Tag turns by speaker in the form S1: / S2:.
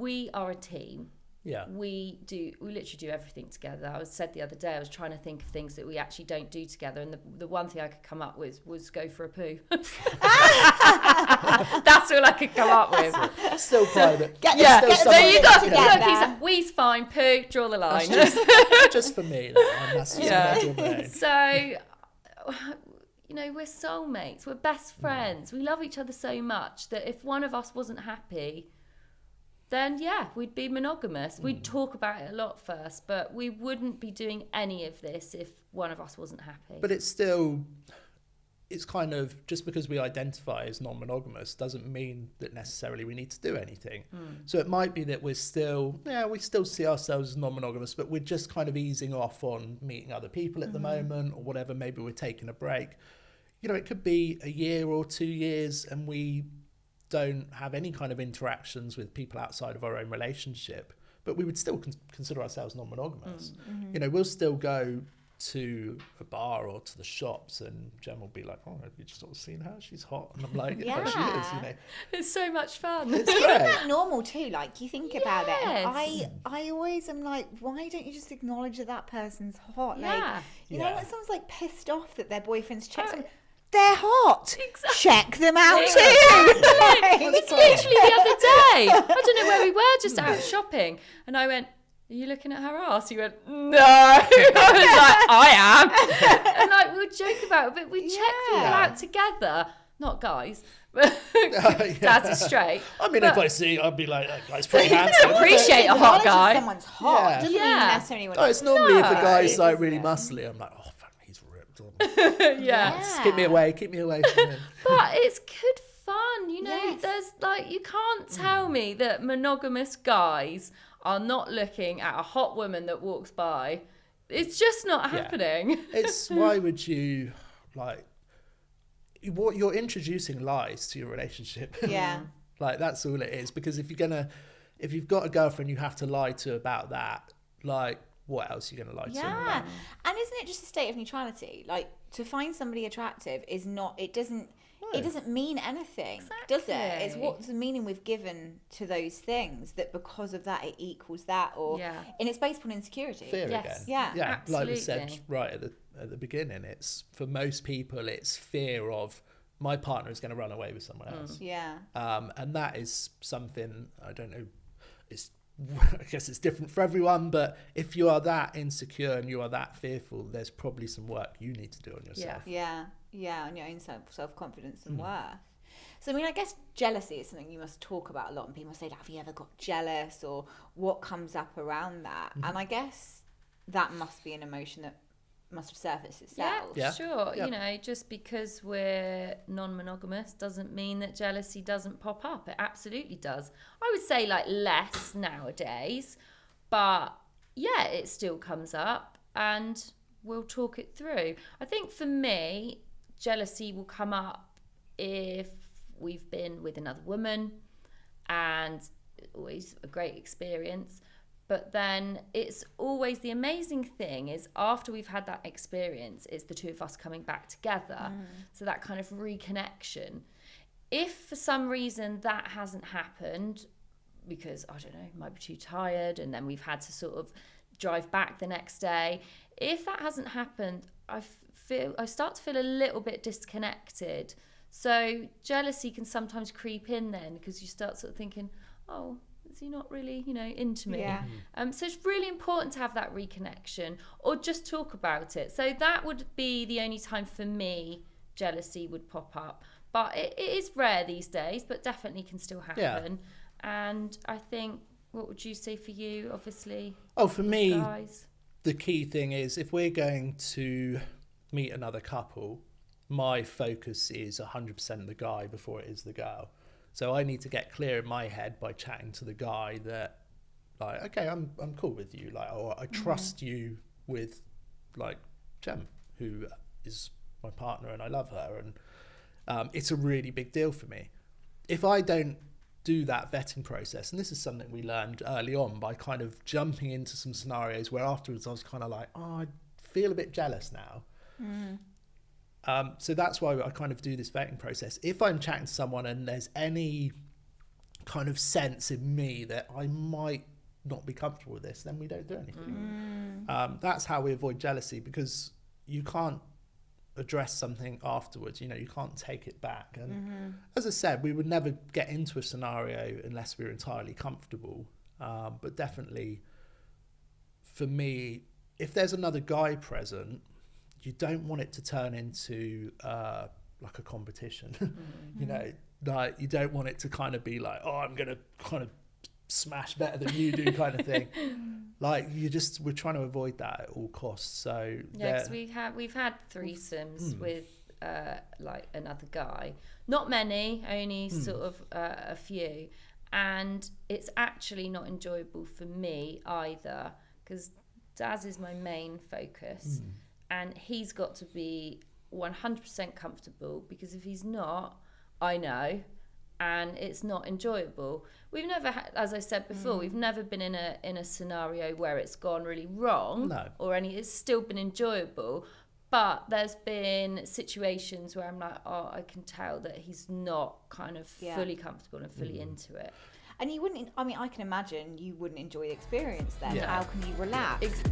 S1: we are a team.
S2: Yeah.
S1: We literally do everything together. I said the other day, I was trying to think of things that we actually don't do together, and the one thing I could come up with was go for a poo. That's all I could come up with.
S2: Still private.
S1: There you go. We's fine, poo, draw the line.
S2: Just for me. That's
S1: So, we're soulmates. We're best friends. We love each other so much that if one of us wasn't happy, then we'd be monogamous. We'd talk about it a lot first, but we wouldn't be doing any of this if one of us wasn't happy.
S2: But it's kind of, just because we identify as non-monogamous doesn't mean that necessarily we need to do anything. So it might be that we still see ourselves as non-monogamous, but we're just kind of easing off on meeting other people at the moment or whatever. Maybe we're taking a break. It could be a year or 2 years and we don't have any kind of interactions with people outside of our own relationship, but we would still consider ourselves non-monogamous. We'll still go to a bar or to the shops and Jem will be like, oh, have you just sort of seen her? She's hot. And I'm like, yeah, she is,
S1: It's so much fun.
S3: Isn't that normal too? Like, you think about it. And I always am like, why don't you just acknowledge that person's hot? Like, when someone's like pissed off that their boyfriend's checked something, they're hot. Exactly. Check them out too.
S1: It's literally the other day. I don't know where we were, just out shopping, and I went, are you looking at her ass? He went, no. I was like, I am. And we'll joke about it, but we check people out together, not guys. But Daz is straight.
S2: I mean, if I see, I'd be like, that guy's pretty handsome.
S1: Appreciate a hot guy.
S3: Someone's hot. Doesn't mean necessarily.
S2: It's normally if a guy's like really muscly, I'm like, oh, fuck, he's ripped. Keep me away from him.
S1: But it's good fun, there's you can't tell me that monogamous guys are not looking at a hot woman that walks by. It's just not happening.
S2: It's why would you what you're introducing lies to your relationship. That's all it is, because if you've got a girlfriend you have to lie to about that, what else are you going to lie to them about?
S3: And isn't it just a state of neutrality? To find somebody attractive is not, it doesn't mean anything, does it? It's what's the meaning we've given to those things, that because of that it equals that, or and it's based on insecurity.
S2: Fear again.
S1: Absolutely.
S2: Like we said right at the beginning, it's for most people it's fear of my partner is going to run away with someone else. And that is something, I don't know, I guess it's different for everyone, but if you are that insecure and you are that fearful, there's probably some work you need to do on yourself.
S3: On your own self-confidence and worth. So, I guess jealousy is something you must talk about a lot, and people say, have you ever got jealous, or what comes up around that? And I guess that must be an emotion that must have surfaced itself.
S1: Yeah, sure. Just because we're non-monogamous doesn't mean that jealousy doesn't pop up. It absolutely does. I would say less nowadays, but it still comes up and we'll talk it through. I think for me, jealousy will come up if we've been with another woman, and always a great experience. But then it's always, the amazing thing is after we've had that experience, it's the two of us coming back together. So that kind of reconnection. If for some reason that hasn't happened, because, I don't know, might be too tired, and then we've had to sort of drive back the next day. If that hasn't happened, I start to feel a little bit disconnected. So jealousy can sometimes creep in then, because you start sort of thinking, oh, is he not really, into me? So it's really important to have that reconnection, or just talk about it. So that would be the only time for me jealousy would pop up. But it is rare these days, but definitely can still happen. And I think, what would you say for you, obviously?
S2: Oh, for me,
S1: guys?
S2: The key thing is, if we're going to meet another couple, my focus is 100% the guy before it is the girl. So I need to get clear in my head by chatting to the guy that, okay, I'm cool with you, or I trust you with, Jem, who is my partner and I love her, and it's a really big deal for me. If I don't do that vetting process, and this is something we learned early on by kind of jumping into some scenarios where afterwards I was kind of like, oh, I feel a bit jealous now. So that's why I kind of do this vetting process. If I'm chatting to someone and there's any kind of sense in me that I might not be comfortable with this, then we don't do anything. That's how we avoid jealousy, because you can't address something afterwards. You know, you can't take it back. And as I said, we would never get into a scenario unless we were entirely comfortable. But definitely, for me, if there's another guy present, you don't want it to turn into like a competition. You know, like you don't want it to kind of be like, oh, I'm gonna kind of smash better than you do kind of thing. Like we're trying to avoid that at all costs. So
S1: yeah, because we've had threesomes with like another guy, not many, only sort of a few, and it's actually not enjoyable for me either, because Daz is my main focus, and he's got to be 100% comfortable, because if he's not, I know, and it's not enjoyable. We've never had, as I said before, we've never been in a scenario where it's gone really wrong.
S2: No.
S1: It's still been enjoyable, but there's been situations where I'm like, oh, I can tell that he's not kind of fully comfortable and fully into it.
S3: And you wouldn't, I mean, I can imagine you wouldn't enjoy the experience then.
S2: Yeah.
S3: How can you relax?